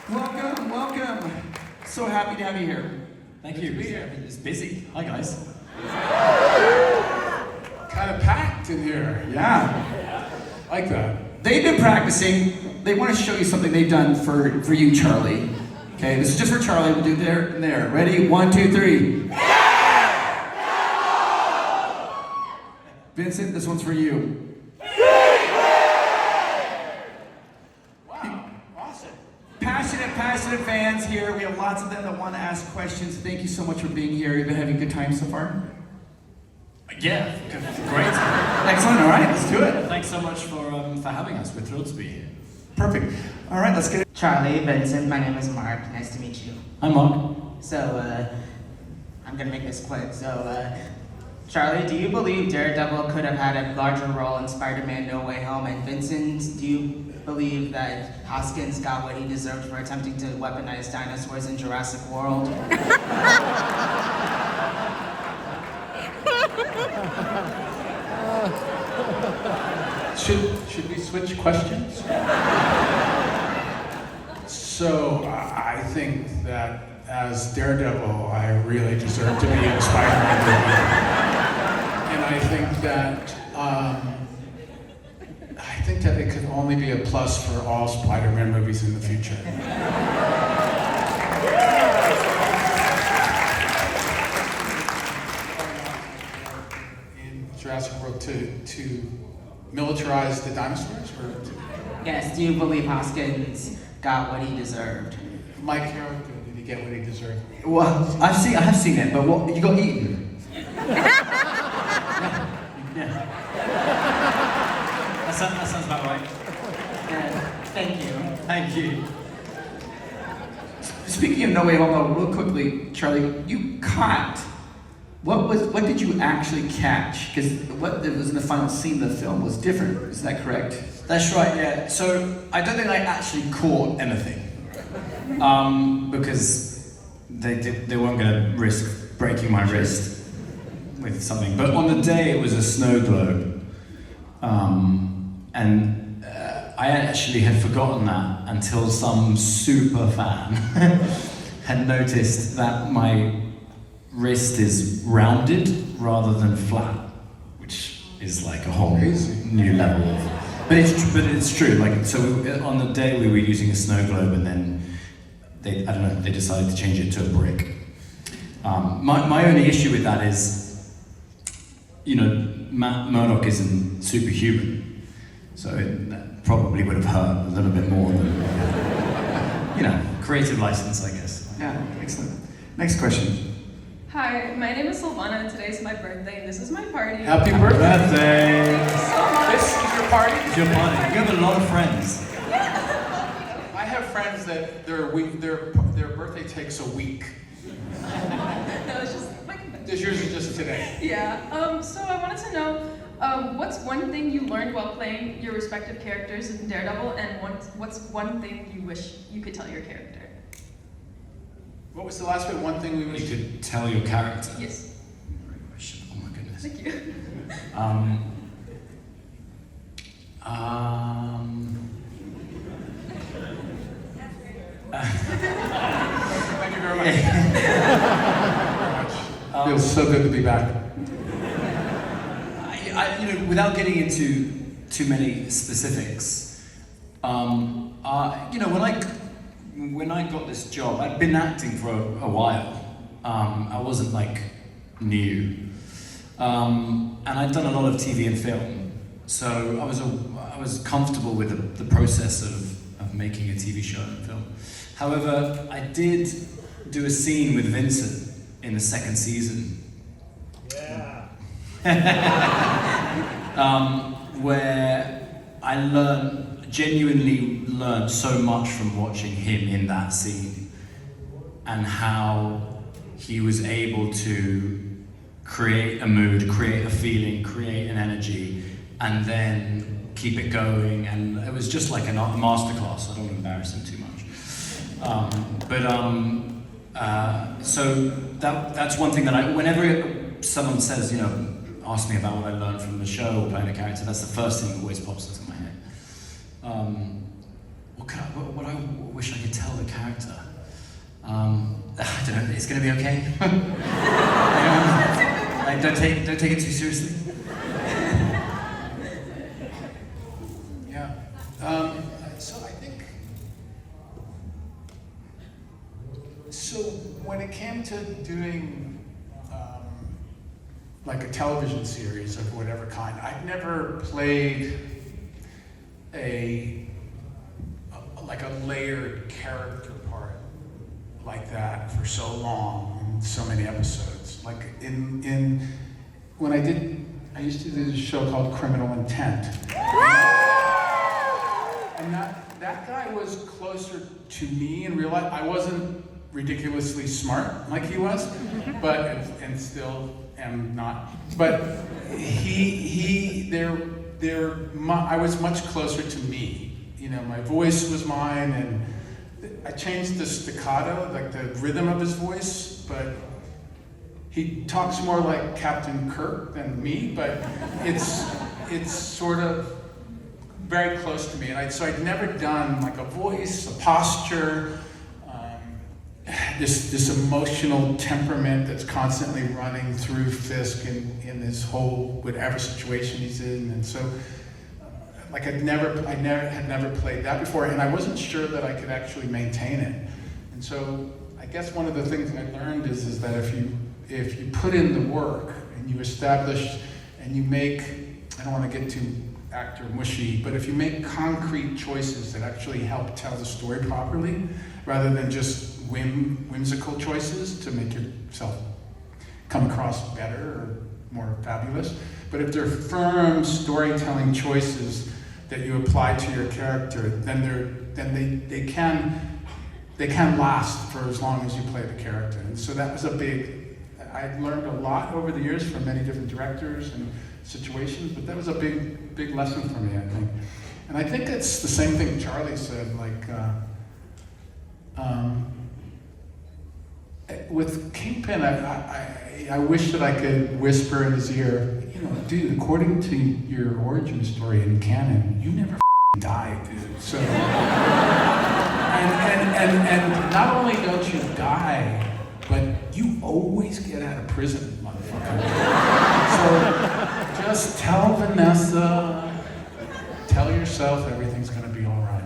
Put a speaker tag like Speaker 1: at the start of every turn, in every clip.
Speaker 1: Welcome, welcome. So happy to have you here.
Speaker 2: Thank you. It's busy. Hi, guys.
Speaker 3: Kind of packed in here.
Speaker 1: Yeah.
Speaker 3: Like that.
Speaker 1: They've been practicing. They want to show you something they've done for you, Charlie. Okay, this is just for Charlie. We'll do there and there. Ready? 1, 2, 3. Vincent, this one's for you.
Speaker 3: Wow, awesome.
Speaker 1: Passionate fans here. We have lots of them that want to ask questions. Thank you so much for being here. You've been having a good time so far?
Speaker 2: Yeah, great.
Speaker 1: Excellent, all right, let's do it.
Speaker 2: Thanks so much for having us. We're thrilled to be here.
Speaker 1: Perfect. All right, let's get it.
Speaker 4: Charlie, Vincent, my name is Mark. Nice to meet you.
Speaker 2: Hi, Mark.
Speaker 4: So, I'm gonna make this quick. So, Charlie, do you believe Daredevil could have had a larger role in Spider-Man No Way Home? And Vincent, do you believe that Hoskins got what he deserved for attempting to weaponize dinosaurs in Jurassic World?
Speaker 3: Should we switch questions? So I think that as Daredevil, I really deserve to be in a Spider-Man movie. And I think that it could only be a plus for all Spider-Man movies in the future. In Jurassic World to militarize the dinosaurs, or to...
Speaker 4: Yes, do you believe Hoskins got what he deserved?
Speaker 3: My character, did he get what he deserved?
Speaker 1: Well, I have seen it, but what you got eaten?
Speaker 2: Yeah. That sounds about right.
Speaker 4: Thank you.
Speaker 2: Thank you.
Speaker 1: Speaking of No Way Home, though, real quickly, Charlie, you caught. What did you actually catch? Because what was in the final scene of the film was different. Is that correct?
Speaker 2: That's right, yeah. So I don't think I actually caught anything. Because they weren't going to risk breaking my wrist with something. But on the day it was a snow globe. And I actually had forgotten that until some super fan had noticed that my wrist is rounded rather than flat, which is like a whole new level of. But it's true. Like, so on the day we were using a snow globe, and then they decided to change it to a brick. My only issue with that is, Matt Murdock isn't superhuman, so that probably would have hurt a little bit more than, creative license, I guess.
Speaker 1: Yeah, excellent. Next question.
Speaker 5: Hi, my name is Silvana and today's my birthday and this is my party.
Speaker 3: Happy birthday!
Speaker 5: Thank you so much.
Speaker 3: This is your party?
Speaker 2: It's your party. You have a lot of friends.
Speaker 3: I have friends that their birthday takes a week.
Speaker 5: No, it's just my convention.
Speaker 3: Yours is just today.
Speaker 5: Yeah, so I wanted to know, what's one thing you learned while playing your respective characters in Daredevil, and what's one thing you wish you could tell your character?
Speaker 3: What was the last bit? One thing we
Speaker 2: You
Speaker 3: wish.
Speaker 2: could tell your character.
Speaker 5: Yes.
Speaker 2: Oh my goodness.
Speaker 5: Thank you.
Speaker 3: Thank you very much. Feels so good to be back.
Speaker 2: Without getting into too many specifics, when I got this job, I'd been acting for a while. I wasn't new, and I'd done a lot of TV and film, so I was comfortable with the process of making a TV show and film. However, I did do a scene with Vincent in the second season. Yeah. Where I genuinely learned so much from watching him in that scene, and how he was able to create a mood, create a feeling, create an energy, and then keep it going. And it was just like a masterclass. I don't want to embarrass him too much. So that's one thing that whenever someone says, ask me about what I learned from the show or playing a character, that's the first thing that always pops into my head. wish I could tell the character? I don't know. It's gonna be okay. Like, don't take it too seriously.
Speaker 3: Yeah. So I think. So when it came to doing like a television series of whatever kind, I'd never played like a layered character part like that for so long in so many episodes. Like when I used to do this show called Criminal Intent. And that guy was closer to me in real life. I wasn't ridiculously smart like he was, and still am not. But I was much closer to me. You know, my voice was mine, and I changed the staccato, like the rhythm of his voice, but he talks more like Captain Kirk than me, but it's sort of very close to me. And so I'd never done like a voice, a posture, this emotional temperament that's constantly running through Fisk in this whole whatever situation he's in. And so like I had never played that before, and I wasn't sure that I could actually maintain it. And so I guess one of the things I learned is that if you put in the work and you establish and you make, I don't want to get too actor mushy, but if you make concrete choices that actually help tell the story properly, rather than just whimsical choices to make yourself come across better or more fabulous, but if they're firm storytelling choices that you apply to your character, then they can last for as long as you play the character. And so that was I learned a lot over the years from many different directors and situations, but that was a big lesson for me, I think. And I think it's the same thing Charlie said, like, with Kingpin, I wish that I could whisper in his ear, you know, dude, according to your origin story in canon, you never die, dude. So, and not only don't you die, but you always get out of prison, motherfucker. So just tell Vanessa, tell yourself everything's gonna be all right.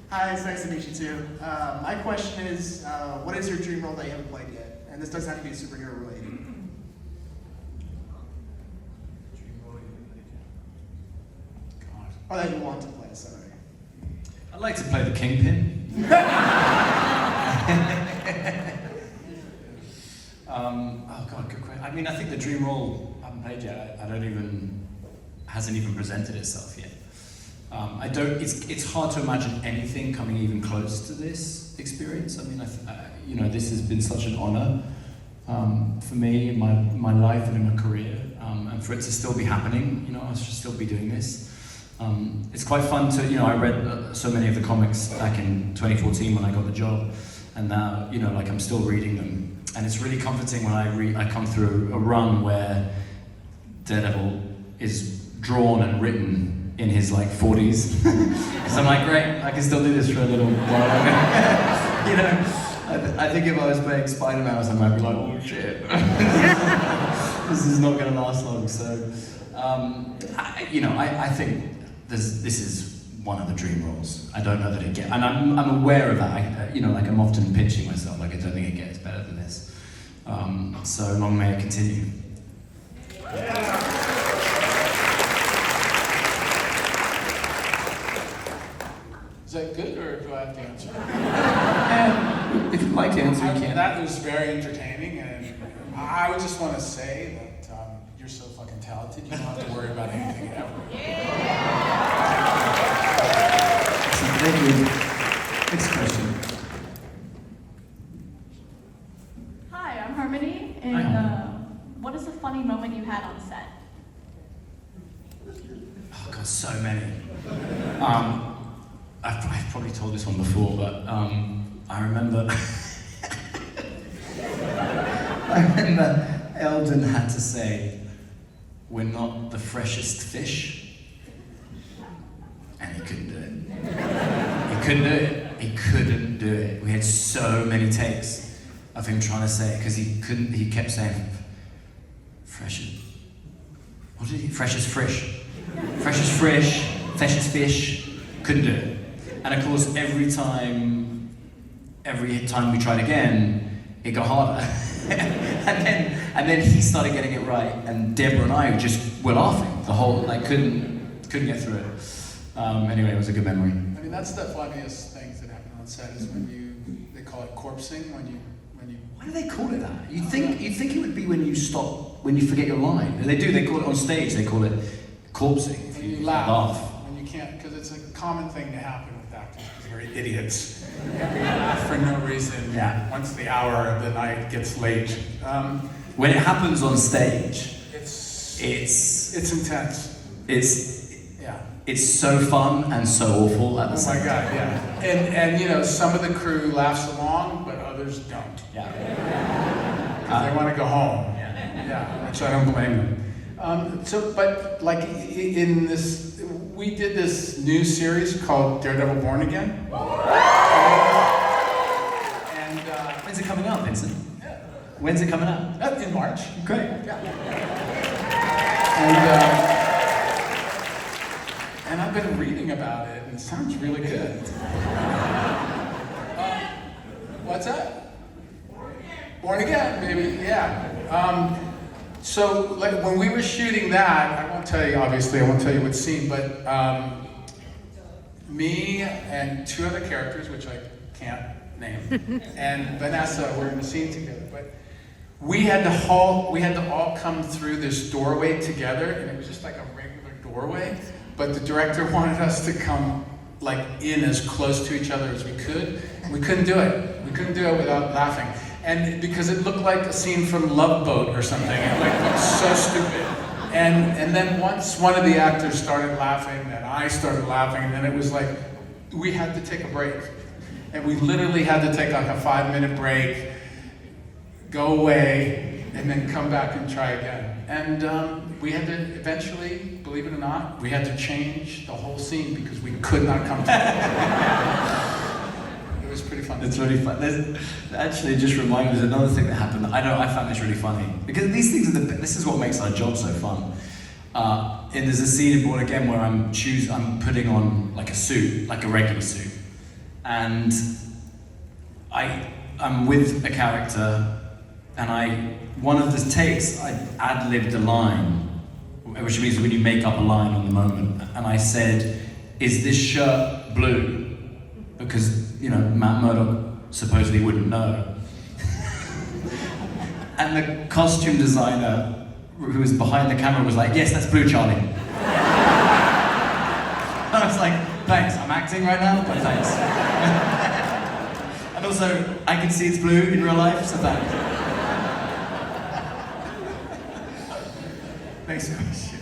Speaker 6: Hi, it's nice to meet you too. My question is, what is your dream role that you haven't played yet? And this doesn't have to be superhero related. Or that you want to play, sorry.
Speaker 2: I'd like to play the Kingpin. Oh God, good question. I mean, I think the dream role I haven't played yet. Hasn't even presented itself yet. It's hard to imagine anything coming even close to this experience. I mean, this has been such an honor for me in my life and in my career, and for it to still be happening. You know, I should still be doing this. It's quite fun to, I read so many of the comics back in 2014 when I got the job, and now, I'm still reading them. And it's really comforting when I come through a run where Daredevil is drawn and written in his 40s. Because I'm like, great, I can still do this for a little while. I think if I was playing Spider-Man or something, I'd be like, oh shit. This is not going to last long. So, I think this is one of the dream roles. I don't know that it gets, and I'm aware of that. I'm often pinching myself, I don't think it gets better than this. So long may it continue.
Speaker 3: Is that good, or do I have to answer?
Speaker 1: If you'd like to answer, you can.
Speaker 3: That was very entertaining, and I would just want to say that you're so fucking talented, you don't have to worry about anything ever.
Speaker 1: Thank you. Next question.
Speaker 7: Hi, I'm Harmony, and what is a funny moment you had on set?
Speaker 2: Oh God, so many. I've probably told this one before, but I remember Eldon had to say, we're not the freshest fish. And he couldn't do it. He couldn't do it. He couldn't do it. We had so many takes of him trying to say it because he kept saying, fresh as fresh. Fresh as fresh, fresh as fish. Couldn't do it. And of course, every time we tried again, it got harder. and then he started getting it right, and Deborah and I just were laughing the whole, like, couldn't get through it. Anyway, it was a good memory.
Speaker 3: I mean, that's the funniest things that happen on set is when they call it corpsing, when you.
Speaker 2: Why do they call it that? You'd think it would be when you forget your line. And they call it on stage, they call it corpsing. If
Speaker 3: When you laugh, when you can't, because it's a common thing to happen with actors, because they're idiots. They laugh for no reason.
Speaker 2: Yeah.
Speaker 3: Once the hour of the night gets late.
Speaker 2: When it happens on stage,
Speaker 3: It's intense. Yeah.
Speaker 2: It's so fun and so awful at the
Speaker 3: Oh
Speaker 2: same
Speaker 3: my
Speaker 2: time.
Speaker 3: God, yeah. And you know, some of the crew laughs along, but others don't.
Speaker 2: Yeah.
Speaker 3: Because they want to go home. Yeah, which I don't blame them. But like in this, we did this new series called Daredevil Born Again. And
Speaker 2: When's it coming out, Vincent?
Speaker 3: yeah,
Speaker 2: When's it coming out?
Speaker 3: in March.
Speaker 2: Great.
Speaker 3: And I've been reading about it, and it sounds really good. What's that? Born Again, baby, yeah. So like, when we were shooting that, I won't tell you what scene, but me and two other characters, which I can't name, and Vanessa were in the scene together. But we had to all come through this doorway together, and it was just like a regular doorway. But the director wanted us to come like in as close to each other as we could. We couldn't do it. We couldn't do it without laughing. And because it looked like a scene from Love Boat or something. It like looked so stupid. And then once one of the actors started laughing, then I started laughing, and then it was like we had to take a break. And we literally had to take like a 5-minute break, go away, and then come back and try again. And we had to eventually, believe it or not, we had to change the whole scene because we could not come together. It was pretty fun.
Speaker 2: It's really fun. Actually, just remind me, there's another thing that happened. I found this really funny because these things this is what makes our job so fun. And there's a scene in Born Again where I'm putting on like a suit, like a regular suit, and I'm with a character, and one of the takes I ad-libbed a line, which means when you make up a line on the moment, and I said, "Is this shirt blue?" Because, you know, Matt Murdock supposedly wouldn't know. And the costume designer who was behind the camera was like, "Yes, that's blue, Charlie." I was like, "Thanks, I'm acting right now, but thanks." And also, I can see it's blue in real life, so thanks. Thanks so much.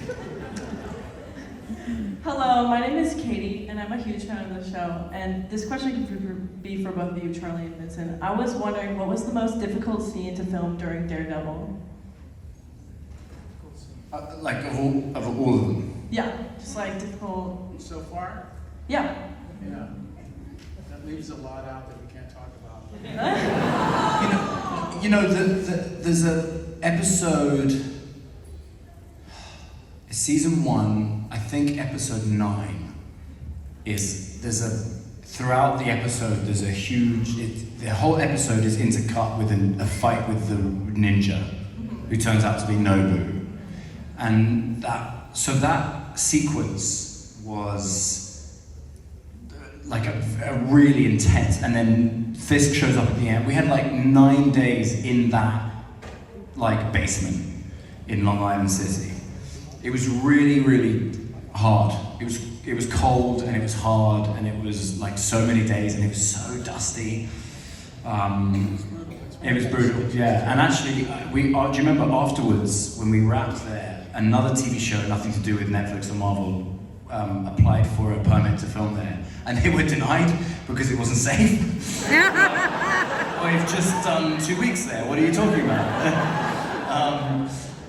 Speaker 8: Hello, my name is Katie, and I'm a huge fan of the show. And this question could be for both of you, Charlie and Vincent. I was wondering, what was the most difficult scene to film during Daredevil?
Speaker 2: Like of all of them.
Speaker 8: Yeah, just like difficult.
Speaker 3: So far,
Speaker 8: Yeah.
Speaker 3: yeah. That leaves a lot out that we can't talk about.
Speaker 2: There's an episode, season 1, I think episode 9, throughout the episode there's a huge, the whole episode is intercut with a fight with the ninja, who turns out to be Nobu. And that sequence was like a really intense, and then Fisk shows up at the end. We had like 9 days in that like basement in Long Island City. It was really, really hard. It was cold, and it was hard, and it was like so many days, and it was so dusty. It was brutal, yeah. And actually, do you remember afterwards when we wrapped there, another TV show, nothing to do with Netflix or Marvel, applied for a permit to film there, and they were denied because it wasn't safe. We've just done 2 weeks there. What are you talking about?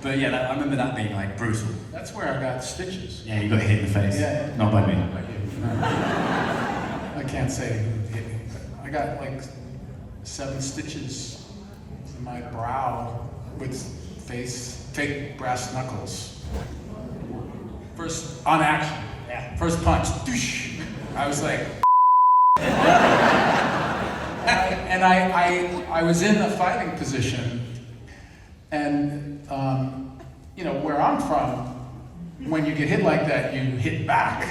Speaker 2: But But yeah, I remember that being like brutal.
Speaker 3: That's where I got stitches.
Speaker 2: Yeah, you got hit in the face.
Speaker 3: Yeah.
Speaker 2: Not by me.
Speaker 3: I can't say who hit me, but I got like 7 stitches in my brow with fake brass knuckles. First, on action. Yeah. First punch. Doosh. I was like, and I was in a fighting position, and you know where I'm from, when you get hit like that, you hit back,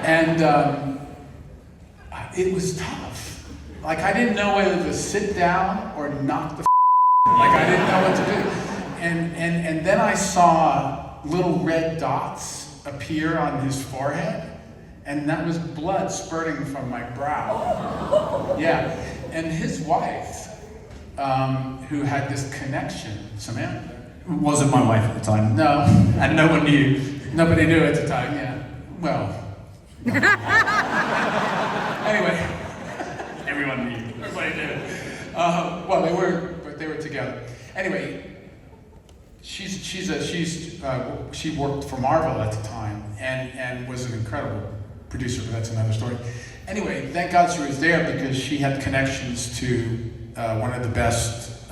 Speaker 3: and it was tough. Like I didn't know whether to sit down or knock the like I didn't know what to do, and then I saw little red dots appear on his forehead. And that was blood spurting from my brow. Yeah, and his wife, who had this connection, Samantha.
Speaker 2: Wasn't my wife at the time.
Speaker 3: No.
Speaker 2: And no one knew.
Speaker 3: Nobody knew at the time, yeah. Well. Anyway.
Speaker 2: Everyone knew.
Speaker 3: Everybody knew. Well, they were together. Anyway, she worked for Marvel at the time and was an incredible producer, but that's another story. Anyway, thank God she was there because she had connections to one of the best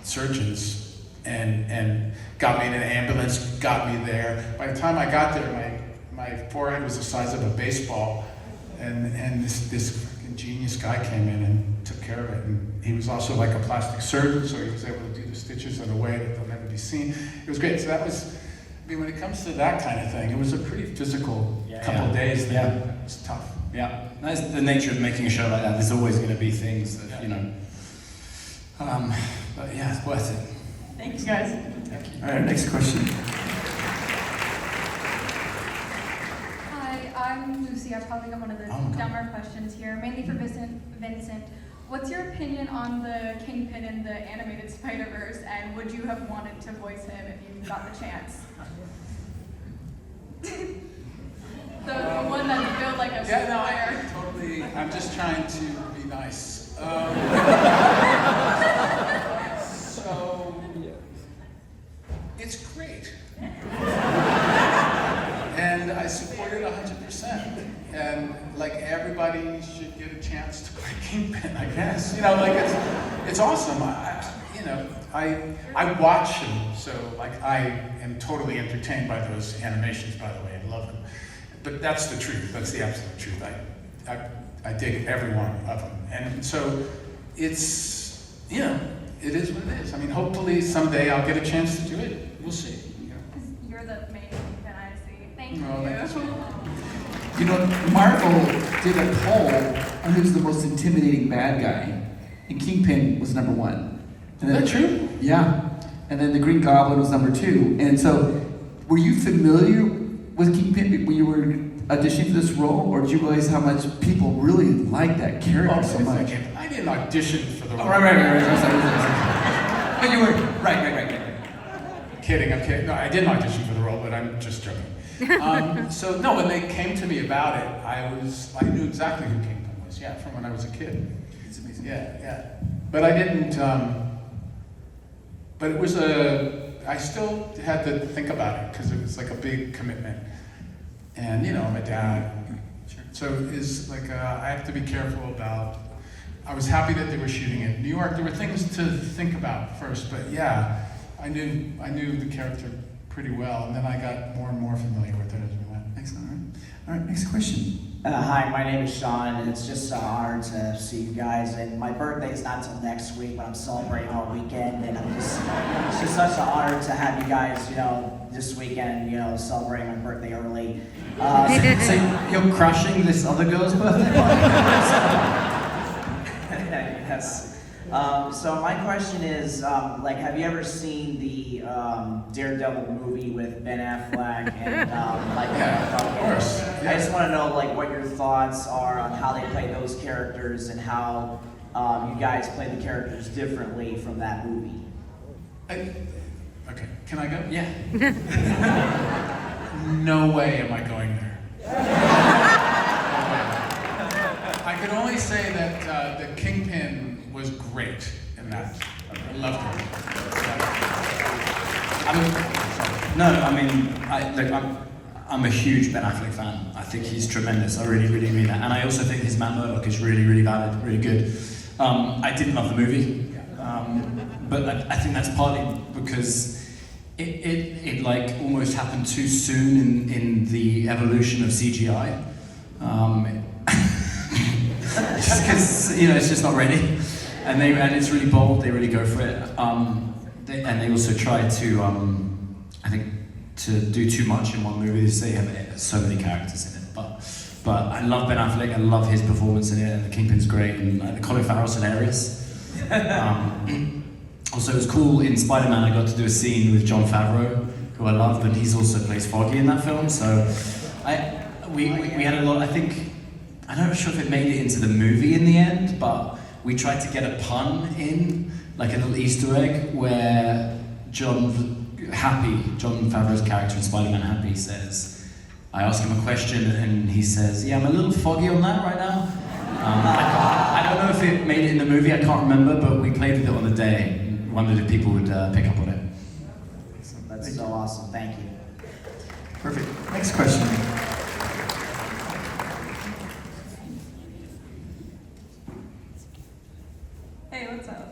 Speaker 3: surgeons and got me in an ambulance, got me there. By the time I got there, my forehead was the size of a baseball, and this fucking genius guy came in and took care of it. And he was also like a plastic surgeon, so he was able to do the stitches in a way that they'll never be seen. It was great. So that was, I mean, when it comes to that kind of thing, it was a pretty physical couple of days. That was tough.
Speaker 2: Yeah, that's the nature of making a show like that. There's always going to be things that, you know. But yeah, it's worth it.
Speaker 8: Thank you, guys.
Speaker 3: Thank you.
Speaker 1: All right, next question.
Speaker 9: Hi, I'm Lucy. I probably got one of the
Speaker 2: Oh, okay.
Speaker 9: dumber questions here, mainly for Vincent. What's your opinion on the Kingpin in the animated Spider-Verse, and would you have wanted to voice him if you got the chance? the one that's built like a
Speaker 3: Yeah, no,
Speaker 9: square.
Speaker 3: I totally. I'm just trying to be nice. So it's great, and I support it 100%. And like everybody should get a chance to play Kingpin, I guess. You know, like it's awesome. I watch him, so like I am totally entertained by those animations. By the way, I love them. But that's the truth. That's the absolute truth. I dig every one of them, and so it's, you know, it is what it is. I mean, hopefully someday I'll get a chance to do it. We'll see. You know.
Speaker 9: 'Cause you're the main Kingpin I see. Thank you.
Speaker 3: Oh, thank you.
Speaker 1: You know, Marvel did a poll on who's the most intimidating bad guy, and Kingpin was number 1. And
Speaker 3: Is that true?
Speaker 1: Yeah. And then the Green Goblin was number 2. And so, were you familiar with Kingpin when you were auditioning for this role, or did you realize how much people really like that character so much?
Speaker 3: I didn't audition for the role.
Speaker 1: Oh, right. Sorry. But you were, right.
Speaker 3: Kidding, I'm kidding. No, I didn't audition for the role, but I'm just joking. So no, when they came to me about it, I knew exactly who Kingpin was. Yeah, from when I was a kid.
Speaker 1: It's amazing.
Speaker 3: Yeah. But I didn't. But it was I still had to think about it because it was like a big commitment, and you know, I'm a dad. So it's like I have to be careful about. I was happy that they were shooting it in New York. There were things to think about first, but yeah, I knew the character pretty well, and then I got more and more familiar with it as we went.
Speaker 1: Excellent. All right, next question.
Speaker 10: Hi, my name is Sean, and it's just an honor to see you guys. And my birthday is not until next week, but I'm celebrating all weekend, and it's just such an honor to have you guys, you know, this weekend, you know, celebrating my birthday early.
Speaker 2: So you're crushing this other girl's birthday party?
Speaker 10: Yes. So my question is, like, have you ever seen the Daredevil movie with Ben Affleck and
Speaker 3: Yeah, of course.
Speaker 10: I just want to know, like, what your thoughts are on how they play those characters and how you guys play the characters differently from that movie.
Speaker 3: Okay, can I go?
Speaker 2: Yeah.
Speaker 3: No way am I going there. I can only say that the Kingpin was great in that. I loved it.
Speaker 2: I'm a huge Ben Affleck fan. I think he's tremendous. I really, really mean that. And I also think his Matt Murdock is really, really valid, really good. I didn't love the movie, but I think that's partly because it like almost happened too soon in the evolution of CGI. Just because it's just not ready, and it's really bold. They really go for it. They also try to I think to do too much in one movie. They have so many characters in it, but I love Ben Affleck. I love his performance in it, and the Kingpin's great, and the Colin Farrell's hilarious. Also, it was cool in Spider-Man. I got to do a scene with Jon Favreau, who I loved, and he's also plays Foggy in that film. So we had a lot. I think I'm not sure if it made it into the movie in the end, but we tried to get a pun in, like a little Easter egg, where John Favreau's character in Spider-Man Happy says, I ask him a question and he says, yeah, I'm a little foggy on that right now. I don't know if it made it in the movie, I can't remember, but we played with it on the day and wondered if people would pick up on it.
Speaker 10: That's so awesome, thank you.
Speaker 1: Perfect. Next question.
Speaker 5: Hey, what's up?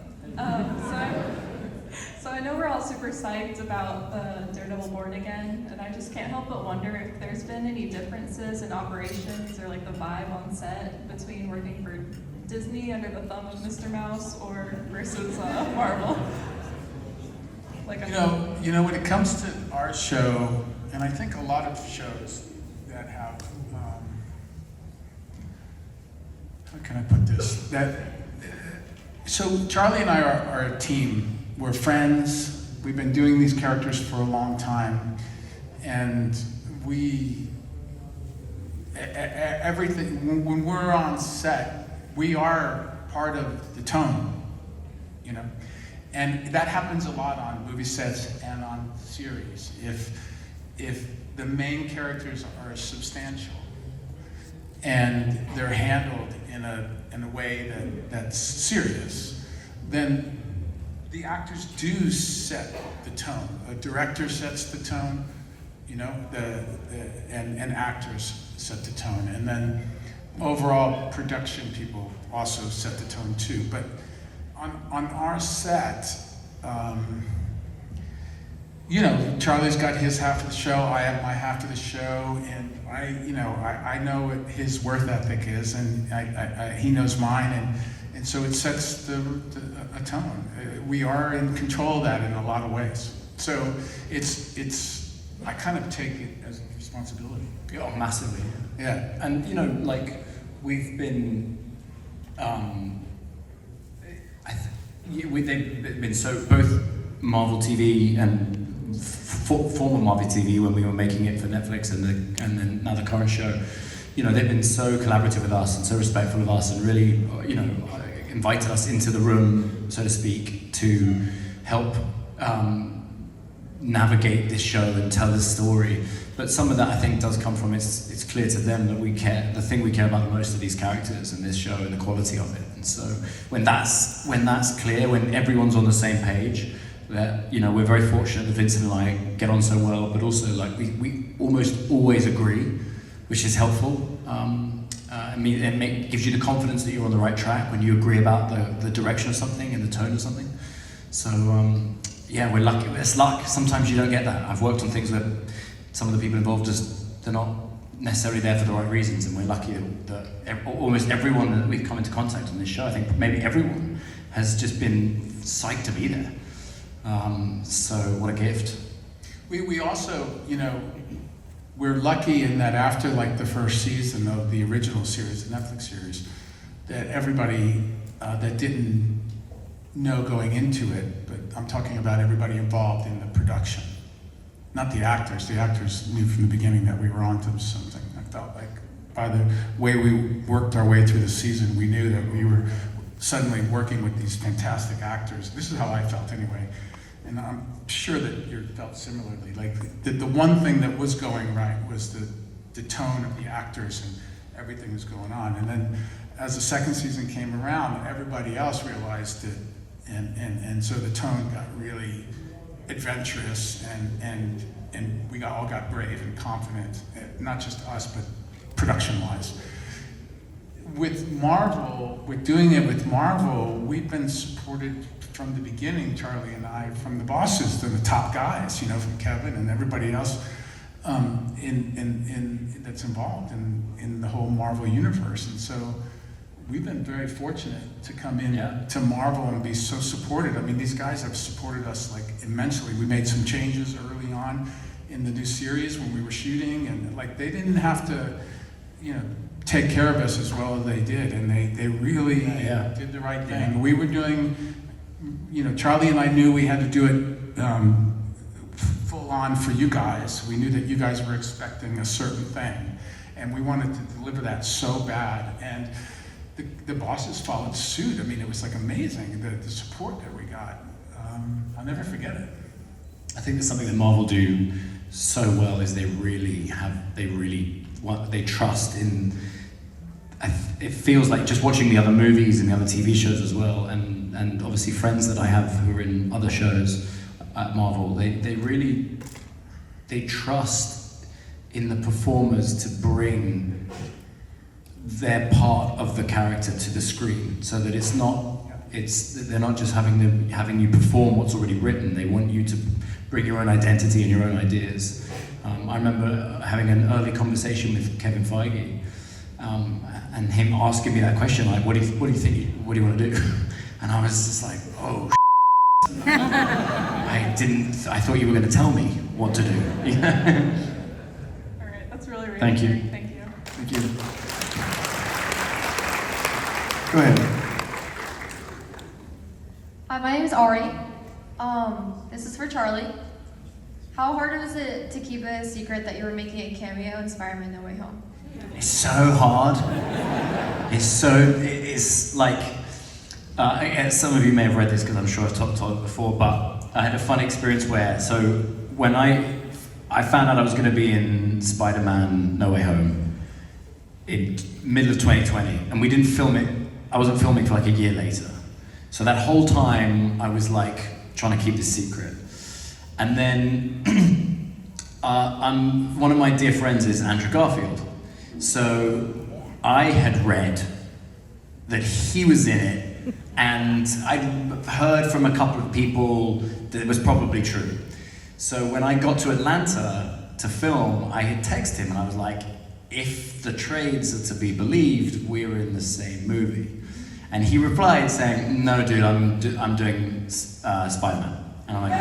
Speaker 5: So I know we're all super psyched about Daredevil Born Again, and I just can't help but wonder if there's been any differences in operations or like the vibe on set between working for Disney under the thumb of Mr. Mouse or versus Marvel. Like
Speaker 3: when it comes to our show, and I think a lot of shows that have, how can I put this? So Charlie and I are a team. We're friends. We've been doing these characters for a long time, and everything. When we're on set, we are part of the tone, and that happens a lot on movie sets and on series. If the main characters are substantial and they're handled in a way that's serious, then the actors do set the tone. A director sets the tone, and actors set the tone, and then overall production people also set the tone too. But on our set, Charlie's got his half of the show, I have my half of the show, and I know what his work ethic is, and he knows mine, and so it sets a tone. We are in control of that in a lot of ways. So I kind of take it as a responsibility.
Speaker 2: Oh, massively.
Speaker 3: Yeah.
Speaker 2: And we've been, they've been so both Marvel TV and former Marvel TV when we were making it for Netflix and then now the current show, they've been so collaborative with us and so respectful of us and really, invited us into the room, so to speak, to help navigate this show and tell this story. But some of that I think does come from it's clear to them that we care. The thing we care about the most are these characters and this show and the quality of it. And so when that's clear, when everyone's on the same page, that we're very fortunate that Vincent and I get on so well, but also like we almost always agree, which is helpful. It gives you the confidence that you're on the right track when you agree about the direction of something and the tone of something. So we're lucky. It's luck. Sometimes you don't get that. I've worked on things where some of the people involved they're not necessarily there for the right reasons, and we're lucky that almost everyone that we've come into contact on this show, I think maybe everyone, has just been psyched to be there. So what a gift.
Speaker 3: We also, we're lucky in that after like the first season of the original series, the Netflix series, that everybody that didn't know going into it, but I'm talking about everybody involved in the production, not the actors. The actors knew from the beginning that we were onto something. I felt like by the way we worked our way through the season, we knew that we were suddenly working with these fantastic actors. This is how I felt anyway. And I'm sure that you felt similarly. Like the one thing that was going right was the tone of the actors and everything was going on. And then as the second season came around, everybody else realized it, and so the tone got really adventurous, and we all got brave and confident, not just us, but production-wise. With Marvel, with doing it with Marvel, we've been supported from the beginning, Charlie and I, from the bosses to the top guys, from Kevin and everybody else that's involved in the whole Marvel universe. And so we've been very fortunate to come in to Marvel and be so supported. I mean, these guys have supported us like immensely. We made some changes early on in the new series when we were shooting, and like they didn't have to, take care of us as well as they did, and they really did the right thing. We were doing, Charlie and I knew we had to do it full on for you guys. We knew that you guys were expecting a certain thing, and we wanted to deliver that so bad. And the bosses followed suit. I mean, it was like amazing, the support that we got. I'll never forget it.
Speaker 2: I think there's something that Marvel do so well is they trust in. It feels like just watching the other movies and the other TV shows as well, and obviously friends that I have who are in other shows at Marvel, they trust in the performers to bring their part of the character to the screen, so that they're not just having you perform what's already written. They want you to bring your own identity and your own ideas. I remember having an early conversation with Kevin Feige, and him asking me that question, like, what do you think? What do you want to do? And I was just like, oh, I thought you were going to tell me what to do.
Speaker 5: All right, that's really
Speaker 2: Thank you.
Speaker 5: Thank you.
Speaker 1: Thank you. Go ahead.
Speaker 11: Hi, my name is Ari. This is for Charlie. How hard was it to keep it a secret that you were making a cameo in Spider-Man No Way Home?
Speaker 2: It's so hard. It's like, some of you may have read this because I'm sure I've talked about it before, but I had a fun experience so when I found out I was going to be in Spider-Man No Way Home in middle of 2020, and we didn't film it, I wasn't filming for like a year later. So that whole time I was like trying to keep this secret. And then one of my dear friends is Andrew Garfield. So I had read that he was in it, and I'd heard from a couple of people that it was probably true. So when I got to Atlanta to film, I had texted him and I was like, if the trades are to be believed, we're in the same movie. And he replied saying, no dude, I'm doing Spider-Man. And I'm like,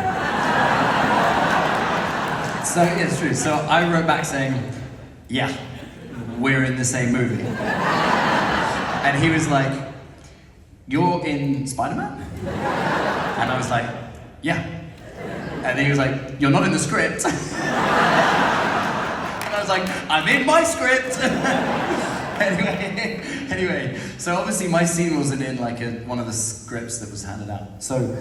Speaker 2: so yeah, it's true. So I wrote back saying, yeah, we're in the same movie. And he was like, you're in Spider-Man? And I was like, yeah. And then he was like, you're not in the script. And I was like, I'm in my script. Anyway, so obviously my scene wasn't in like one of the scripts that was handed out. So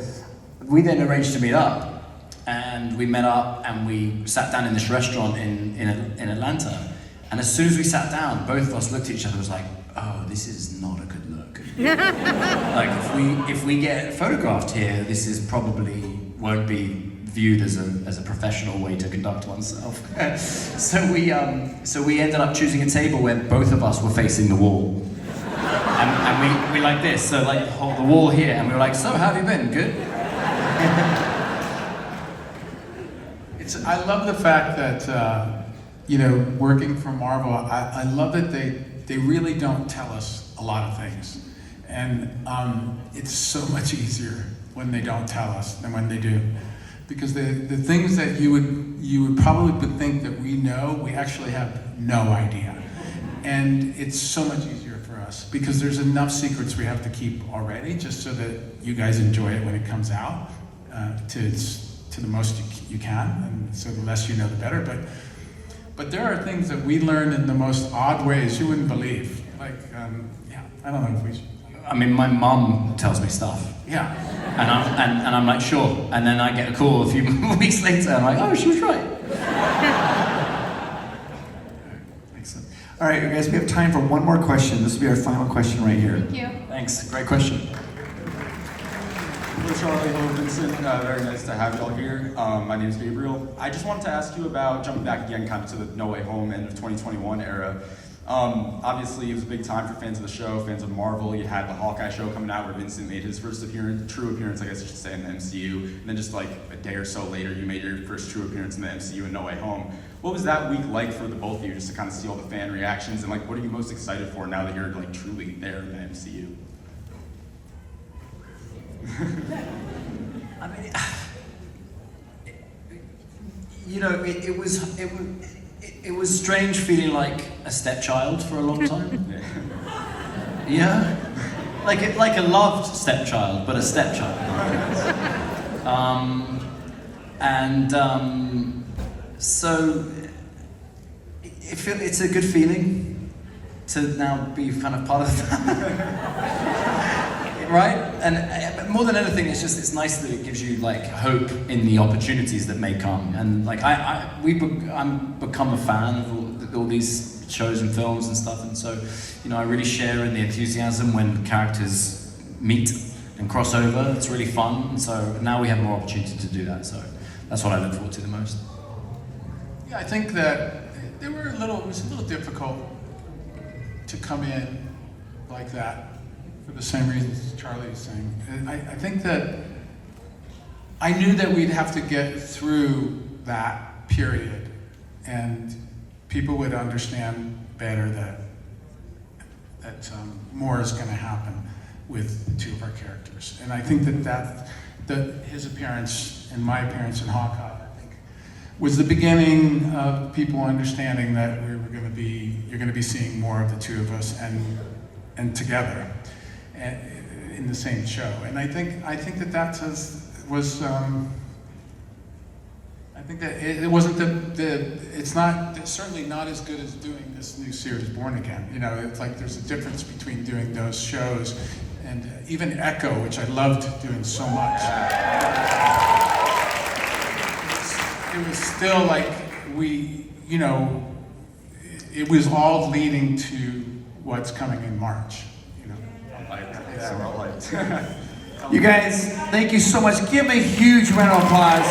Speaker 2: we then arranged to meet up, and we met up and we sat down in this restaurant in Atlanta. And as soon as we sat down, both of us looked at each other and was like, oh, this is not a good look. Like if we get photographed here, this is probably won't be viewed as a professional way to conduct oneself. So we ended up choosing a table where both of us were facing the wall. And we like this, so like hold the wall here, and we were like, so how have you been? Good?
Speaker 3: I love the fact that, working for Marvel, I love that they really don't tell us a lot of things. And it's so much easier when they don't tell us than when they do. Because the things that you would probably think that we know, we actually have no idea. And it's so much easier for us because there's enough secrets we have to keep already, just so that you guys enjoy it when it comes out to the most you can, and so the less you know, the better. But there are things that we learn in the most odd ways you wouldn't believe. Like, I don't know if we should.
Speaker 2: I mean, my mum tells me stuff.
Speaker 3: Yeah.
Speaker 2: And I'm like, sure. And then I get a call a few weeks later, I'm like, oh, she was right.
Speaker 1: Excellent. All right, guys, we have time for one more question. This will be our final question right here.
Speaker 11: Thank you.
Speaker 2: Thanks, great question.
Speaker 12: Charlie. Hello, Vincent. Very nice to have y'all here. My name is Gabriel. I just wanted to ask you about jumping back again kind of to the No Way Home end of 2021 era. Obviously, it was a big time for fans of the show, fans of Marvel. You had the Hawkeye show coming out where Vincent made his first true appearance, I guess you should say, in the MCU. And then just like a day or so later, you made your first true appearance in the MCU in No Way Home. What was that week like for the both of you, just to kind of see all the fan reactions? And like, what are you most excited for now that you're like truly there in the MCU?
Speaker 2: I mean, you know, it was strange feeling like a stepchild for a long time. Yeah, like a loved stepchild, but a stepchild. So it's a good feeling to now be kind of part of that. Right? And more than anything, it's nice that it gives you like hope in the opportunities that may come. And like I'm become a fan of all these shows and films and stuff. And so, you know, I really share in the enthusiasm when characters meet and cross over. It's really fun. And so now we have more opportunity to do that. So that's what I look forward to the most.
Speaker 3: Yeah, I think that it was a little difficult to come in like that for the same reasons Charlie is saying. And I think that I knew that we'd have to get through that period and people would understand better that more is going to happen with the two of our characters. And I think that his appearance and my appearance in Hawkeye, was the beginning of people understanding that you're going to be seeing more of the two of us and together in the same show. And I think that was I think that it wasn't it's certainly not as good as doing this new series Born Again. You know, it's like there's a difference between doing those shows and even Echo, which I loved doing so much. It was still like it was all leading to what's coming in March, you know.
Speaker 1: You guys, thank you so much. Give a huge round of applause.